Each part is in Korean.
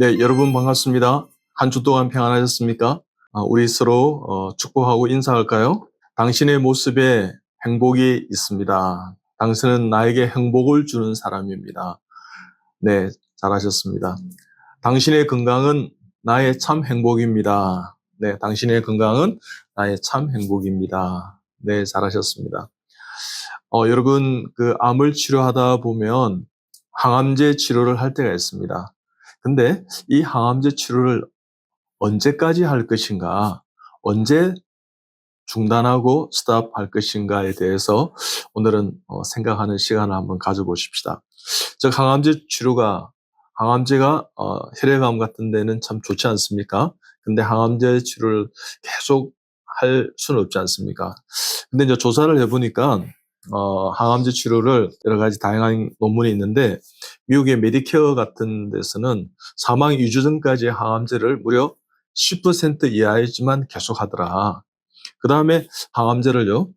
네, 여러분 반갑습니다. 한 주 동안 평안하셨습니까? 우리 서로 축복하고 인사할까요? 당신의 모습에 행복이 있습니다. 당신은 나에게 행복을 주는 사람입니다. 네, 잘하셨습니다. 당신의 건강은 나의 참 행복입니다. 네, 당신의 건강은 나의 참 행복입니다. 네, 잘하셨습니다. 여러분, 암을 치료하다 보면 항암제 치료를 할 때가 있습니다. 근데 이 항암제 치료를 언제까지 할 것인가, 언제 중단하고 스탑할 것인가에 대해서 오늘은 생각하는 시간을 한번 가져보십시다. 즉, 항암제가 혈액암 같은 데는 참 좋지 않습니까? 근데 항암제 치료를 계속 할 수는 없지 않습니까? 근데 이제 조사를 해보니까 항암제 치료를 여러 가지 다양한 논문이 있는데, 미국의 메디케어 같은 데서는 사망 2주 전까지 항암제를 무려 10% 이하이지만 계속 하더라. 그 다음에 항암제를요,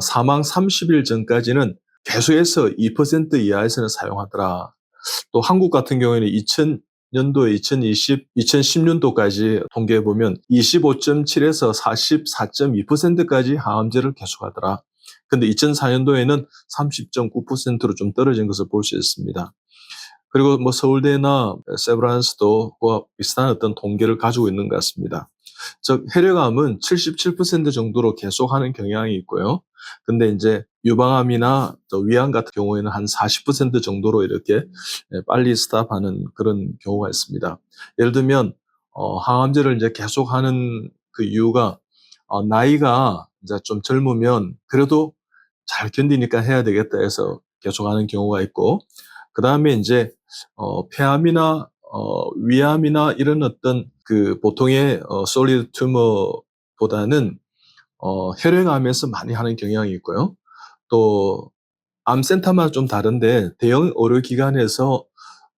사망 30일 전까지는 계속해서 2% 이하에서는 사용하더라. 또 한국 같은 경우에는 2000년도에 2010년도까지 통계해보면 25.7에서 44.2%까지 항암제를 계속하더라. 근데 2004년도에는 30.9%로 좀 떨어진 것을 볼 수 있습니다. 그리고 뭐 서울대나 세브란스도 그와 비슷한 어떤 통계를 가지고 있는 것 같습니다. 즉, 혈액암은 77% 정도로 계속하는 경향이 있고요. 근데 이제 유방암이나 또 위암 같은 경우에는 한 40% 정도로 이렇게 빨리 스탑하는 그런 경우가 있습니다. 예를 들면 항암제를 이제 계속하는 그 이유가 나이가 이제 좀 젊으면 그래도 잘 견디니까 해야 되겠다 해서 계속하는 경우가 있고, 그 다음에 이제 폐암이나 위암이나 이런 어떤 그 보통의 솔리드 튜머보다는 혈액암에서 많이 하는 경향이 있고요. 또 암센터만 좀 다른데 대형 의료기관에서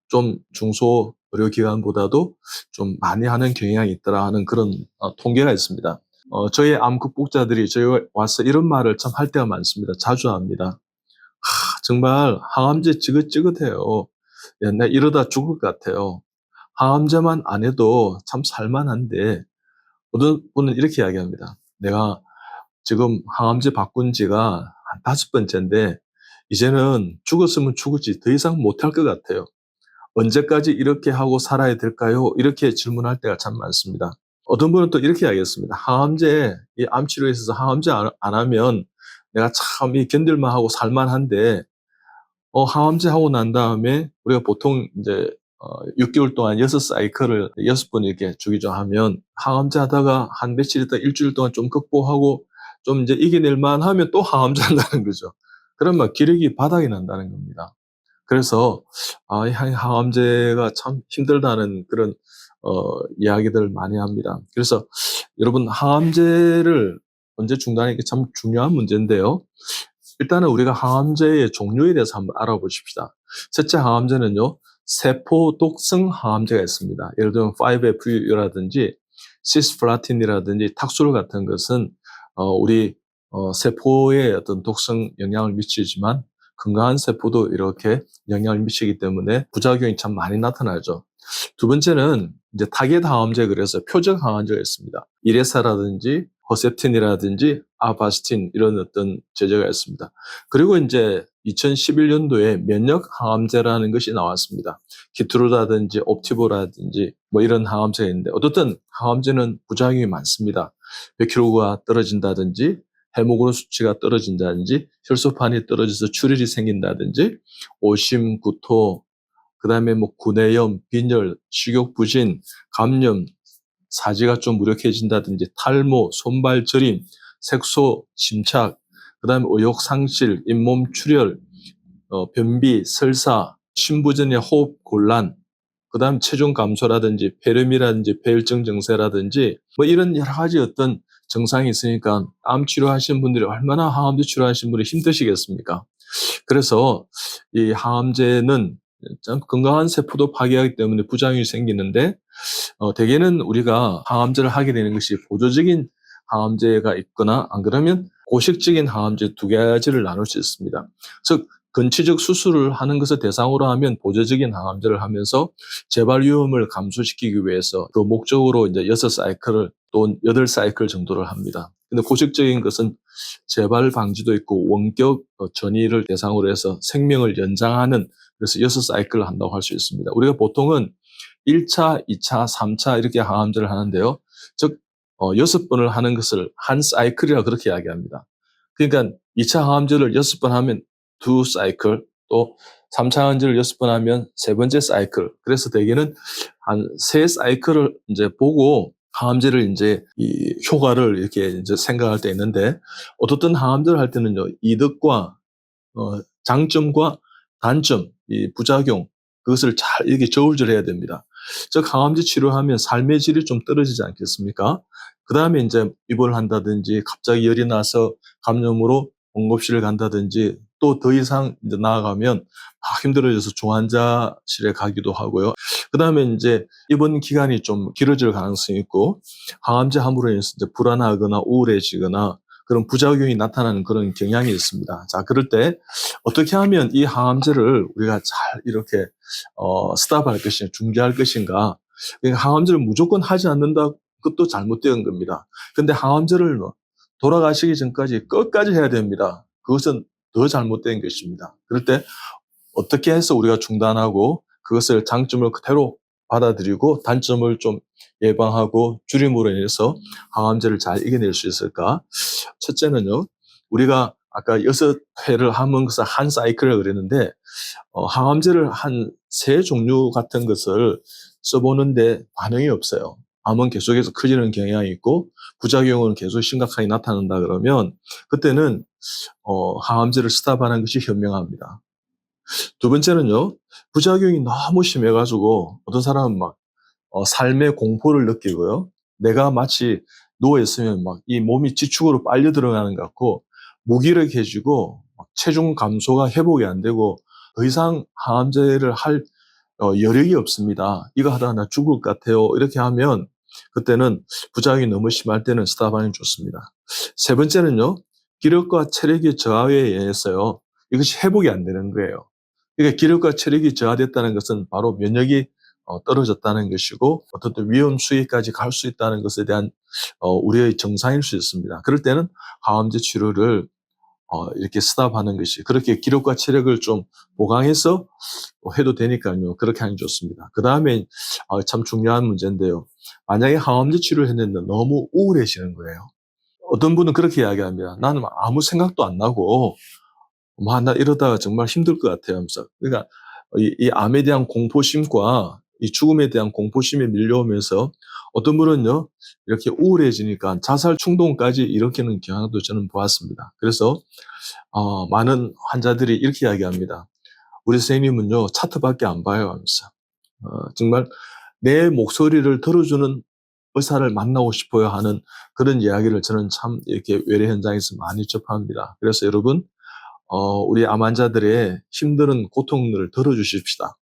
좀 중소 의료기관보다도 좀 많이 하는 경향이 있더라 하는 그런 통계가 있습니다. 저희 암 극복자들이 저희 와서 이런 말을 참 할 때가 많습니다. 자주 합니다. 정말 항암제 지긋지긋해요. 나 이러다 죽을 것 같아요. 항암제만 안 해도 참 살만한데, 어떤 분은 이렇게 이야기합니다. 내가 지금 항암제 바꾼 지가 한 5번째인데 이제는 죽었으면 죽을지 더 이상 못할 것 같아요. 언제까지 이렇게 하고 살아야 될까요? 이렇게 질문할 때가 참 많습니다. 어떤 분은 또 이렇게 이야기했습니다. 이 암치료에 있어서 항암제 안 하면 내가 참 견딜만 하고 살만한데, 항암제 하고 난 다음에 우리가 보통 이제 6개월 동안 6사이클을 6번 이렇게 주기로 하면, 항암제 하다가 한 며칠 있다 일주일 동안 좀 극복하고 좀 이제 이겨낼만 하면 또 항암제 한다는 거죠. 그러면 기력이 바닥이 난다는 겁니다. 그래서 이 항암제가 참 힘들다는 그런 이야기들을 많이 합니다. 그래서 여러분, 항암제를 언제 중단하는 게 참 중요한 문제인데요. 일단은 우리가 항암제의 종류에 대해서 한번 알아보십시다. 첫째 항암제는요, 세포 독성 항암제가 있습니다. 예를 들면 5FU라든지 시스플라틴이라든지 탁술 같은 것은 우리 세포에 어떤 독성 영향을 미치지만 건강한 세포도 이렇게 영향을 미치기 때문에 부작용이 참 많이 나타나죠. 두 번째는 이제 타겟 항암제, 그래서 표적 항암제가 있습니다. 이레사라든지 허셉틴이라든지 아바스틴 이런 어떤 제제가 있습니다. 그리고 이제 2011년도에 면역 항암제라는 것이 나왔습니다. 키트루라든지 옵티보라든지 뭐 이런 항암제가 있는데, 어떻든 항암제는 부작용이 많습니다. 백혈구가 떨어진다든지 헤모글로빈 수치가 떨어진다든지 혈소판이 떨어져서 출혈이 생긴다든지 오심, 구토, 그 다음에 뭐 구내염, 빈혈, 식욕부진, 감염, 사지가 좀 무력해진다든지 탈모, 손발 저림, 색소, 심착, 그 다음에 의욕 상실, 잇몸 출혈, 변비, 설사, 신부전의 호흡 곤란, 그 다음 체중 감소라든지 폐렴이라든지 폐혈증 증세라든지 뭐 이런 여러 가지 어떤 증상이 있으니까 암 치료하시는 분들이 얼마나 항암제 치료하시는 분이 힘드시겠습니까? 그래서 이 항암제는 참 건강한 세포도 파괴하기 때문에 부작용이 생기는데, 대개는 우리가 항암제를 하게 되는 것이 보조적인 항암제가 있거나 안 그러면 고식적인 항암제 두 가지를 나눌 수 있습니다. 즉 근치적 수술을 하는 것을 대상으로 하면 보조적인 항암제를 하면서 재발 위험을 감소시키기 위해서 그 목적으로 이제 6사이클을 또 8사이클 정도를 합니다. 근데 고식적인 것은 재발 방지도 있고 원격 전이를 대상으로 해서 생명을 연장하는, 그래서 6사이클을 한다고 할 수 있습니다. 우리가 보통은 1차, 2차, 3차 이렇게 항암제를 하는데요. 즉 6번을 하는 것을 한 사이클이라 그렇게 이야기합니다. 그러니까 2차 항암제를 6번 하면 2사이클, 또 3차 항암제를 6번 하면 3번째 사이클. 그래서 대개는 한 3사이클을 이제 보고 항암제를 이제 이 효과를 이렇게 이제 생각할 때 있는데, 어떻든 항암제를 할 때는요, 이득과 장점과 단점, 이 부작용, 그것을 잘 이렇게 저울질해야 됩니다. 즉 항암제 치료하면 삶의 질이 좀 떨어지지 않겠습니까? 그 다음에 이제 입원을 한다든지 갑자기 열이 나서 감염으로 응급실을 간다든지 또 더 이상 이제 나아가면 힘들어져서 중환자실에 가기도 하고요. 그 다음에 이제 입원 기간이 좀 길어질 가능성이 있고, 항암제 함으로 인해서 이제 불안하거나 우울해지거나 그런 부작용이 나타나는 그런 경향이 있습니다. 자, 그럴 때 어떻게 하면 이 항암제를 우리가 잘 이렇게 스탑할 것인가, 중지할 것인가. 그러니까 항암제를 무조건 하지 않는다, 그것도 잘못된 겁니다. 근데 항암제를 돌아가시기 전까지 끝까지 해야 됩니다. 그것은 더 잘못된 것입니다. 그럴 때 어떻게 해서 우리가 중단하고 그것을 장점을 그대로 받아들이고 단점을 좀 예방하고 줄임으로 인해서 항암제를 잘 이겨낼 수 있을까? 첫째는요, 우리가 아까 6회를 하는 것을 한 사이클을 그랬는데, 항암제를 한 3종류 같은 것을 써보는데 반응이 없어요. 암은 계속해서 커지는 경향이 있고 부작용은 계속 심각하게 나타난다 그러면 그때는 항암제를 스탑하는 것이 현명합니다. 두 번째는요, 부작용이 너무 심해가지고 어떤 사람은 막 삶의 공포를 느끼고요. 내가 마치 누워있으면 막 이 몸이 지축으로 빨려 들어가는 것 같고 무기력해지고 체중 감소가 회복이 안 되고 더 이상 항암제를 할 여력이 없습니다. 이거 하다가 나 죽을 것 같아요. 이렇게 하면 그때는 부작용이 너무 심할 때는 스탑하는 게 좋습니다. 세 번째는요, 기력과 체력의 저하에 의해서요, 이것이 회복이 안 되는 거예요. 그러니까 기력과 체력이 저하됐다는 것은 바로 면역이 떨어졌다는 것이고 어떤 위험 수위까지 갈 수 있다는 것에 대한 우리의 정상일 수 있습니다. 그럴 때는 항암제 치료를 이렇게 스탑하는 것이, 그렇게 기력과 체력을 좀 보강해서 해도 되니까요. 그렇게 하는 게 좋습니다. 그 다음에 참 중요한 문제인데요. 만약에 항암제 치료를 했는데 너무 우울해지는 거예요. 어떤 분은 그렇게 이야기합니다. 나는 아무 생각도 안 나고 나 이러다가 정말 힘들 것 같아요 하면서. 그러니까 이 암에 대한 공포심과 이 죽음에 대한 공포심이 밀려오면서 어떤 분은요, 이렇게 우울해지니까 자살 충동까지 일으키는 경향도 저는 보았습니다. 그래서 많은 환자들이 이렇게 이야기합니다. 우리 선생님은요, 차트밖에 안 봐요 하면서. 정말 내 목소리를 들어주는 의사를 만나고 싶어요 하는 그런 이야기를 저는 참 이렇게 외래 현장에서 많이 접합니다. 그래서 여러분, 우리 암 환자들의 힘든 고통들을 덜어주십시다.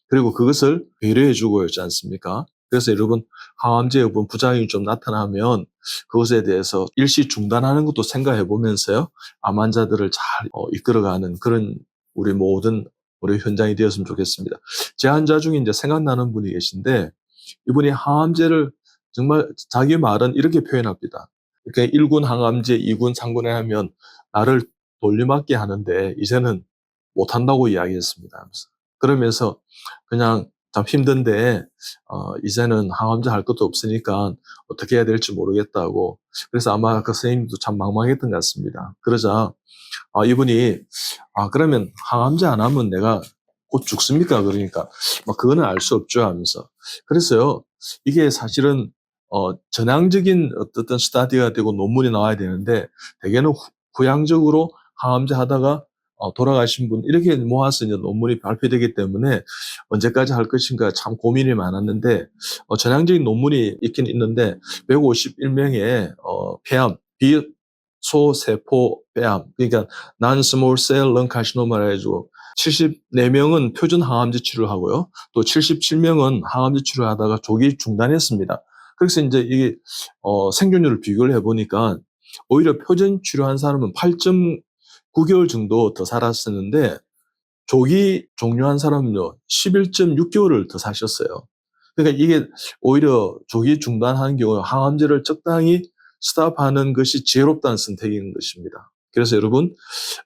그리고 그것을 배려해주고 있지 않습니까? 그래서 여러분, 항암제 여분 부작용이 좀 나타나면 그것에 대해서 일시 중단하는 것도 생각해 보면서요, 암 환자들을 잘 이끌어가는 그런 우리 모든 우리 현장이 되었으면 좋겠습니다. 제 환자 중에 이제 생각나는 분이 계신데, 이분이 항암제를 정말 자기 말은 이렇게 표현합니다. 그러니까 1군 항암제, 2군, 3군에 하면 나를 돌려막기 하는데 이제는 못한다고 이야기했습니다. 그러면서 그냥 참 힘든데 이제는 항암제 할 것도 없으니까 어떻게 해야 될지 모르겠다고. 그래서 아마 그 선생님도 참 망망했던 것 같습니다. 그러자 이분이 그러면 항암제 안 하면 내가 곧 죽습니까? 그러니까 그거는 알 수 없죠 하면서. 그래서요, 이게 사실은 전향적인 어떤 스타디가 되고 논문이 나와야 되는데 대개는 후양적으로 항암제 하다가 돌아가신 분 이렇게 모아서 이제 논문이 발표되기 때문에 언제까지 할 것인가 참 고민이 많았는데, 전향적인 논문이 있긴 있는데 151명의 폐암, 비소세포 폐암, 그러니까 non-small cell lung carcinoma 해가지고 74명은 표준 항암제 치료를 하고요. 또 77명은 항암제 치료를 하다가 조기 중단했습니다. 그래서 이제 이게 생존율을 비교를 해보니까 오히려 표준 치료한 사람은 8.9개월 정도 더 살았었는데 조기 종료한 사람은요, 11.6개월을 더 사셨어요. 그러니까 이게 오히려 조기 중단하는 경우에 항암제를 적당히 스탑하는 것이 지혜롭다는 선택인 것입니다. 그래서 여러분,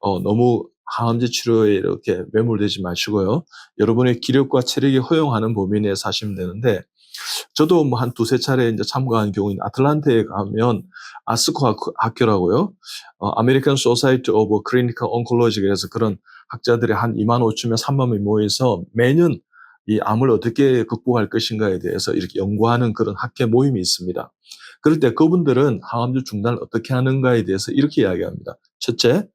너무 항암제 치료에 이렇게 매몰되지 마시고요. 여러분의 기력과 체력이 허용하는 범위 내에서 하시면 되는데, 저도 뭐 한 두세 차례 이제 참가한 경우는 아틀란타에 가면 아스코 학교라고요. 아메리칸 소사이티 오브 클리니컬 온콜로지, 그래서 그런 학자들이 한 2만 5천명, 3만 명이 모여서 매년 이 암을 어떻게 극복할 것인가에 대해서 이렇게 연구하는 그런 학회 모임이 있습니다. 그럴 때 그분들은 항암제 중단을 어떻게 하는가에 대해서 이렇게 이야기합니다. 첫째,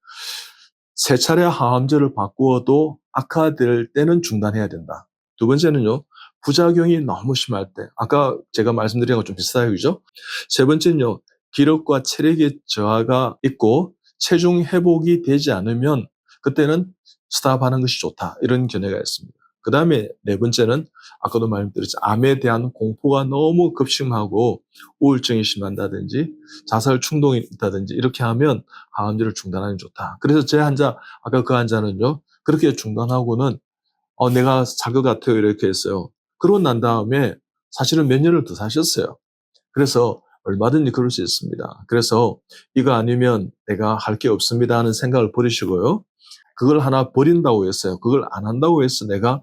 세 차례 항암제를 바꾸어도 악화될 때는 중단해야 된다. 두 번째는요, 부작용이 너무 심할 때, 아까 제가 말씀드린 것 좀 비슷하게, 그죠? 세 번째는요, 기력과 체력의 저하가 있고 체중 회복이 되지 않으면 그때는 스탑하는 것이 좋다, 이런 견해가 있습니다. 그 다음에 네 번째는 아까도 말씀드렸죠, 암에 대한 공포가 너무 급심하고 우울증이 심한다든지 자살 충동이 있다든지 이렇게 하면 항암제를 중단하는 게 좋다. 그래서 제 환자, 아까 그 환자는요, 그렇게 중단하고는 내가 살 것 같아요, 이렇게 했어요. 그러고 난 다음에 사실은 몇 년을 더 사셨어요. 그래서 얼마든지 그럴 수 있습니다. 그래서 이거 아니면 내가 할 게 없습니다 하는 생각을 버리시고요. 그걸 하나 버린다고 했어요. 그걸 안 한다고 해서 내가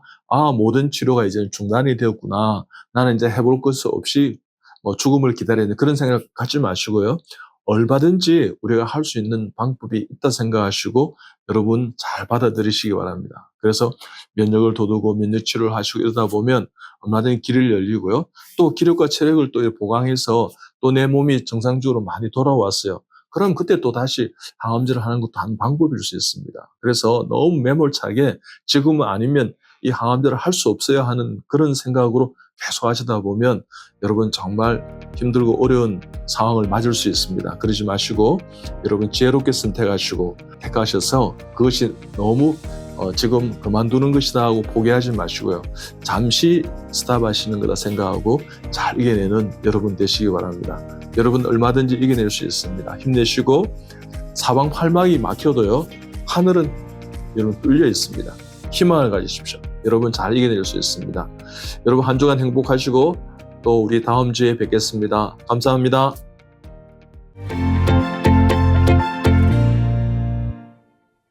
모든 치료가 이제 중단이 되었구나, 나는 이제 해볼 것이 없이 뭐 죽음을 기다려야 돼, 그런 생각 갖지 마시고요. 얼마든지 우리가 할 수 있는 방법이 있다 생각하시고 여러분 잘 받아들이시기 바랍니다. 그래서 면역을 돋우고 면역 치료를 하시고 이러다 보면 얼마든지 길을 열리고요. 또 기력과 체력을 또 보강해서 또 내 몸이 정상적으로 많이 돌아왔어요. 그럼 그때 또 다시 항암제를 하는 것도 한 방법일 수 있습니다. 그래서 너무 매몰차게 지금은 아니면 이 항암제를 할 수 없어야 하는 그런 생각으로 계속 하시다 보면 여러분 정말 힘들고 어려운 상황을 맞을 수 있습니다. 그러지 마시고 여러분 지혜롭게 선택하시고 택하셔서 그것이 너무 지금 그만두는 것이다 하고 포기하지 마시고요. 잠시 스탑하시는 거다 생각하고 잘 이겨내는 여러분 되시기 바랍니다. 여러분 얼마든지 이겨낼 수 있습니다. 힘내시고 사방팔막이 막혀도요, 하늘은 여러분 뚫려 있습니다. 희망을 가지십시오. 여러분 잘 이겨낼 수 있습니다. 여러분 한 주간 행복하시고 또 우리 다음 주에 뵙겠습니다. 감사합니다.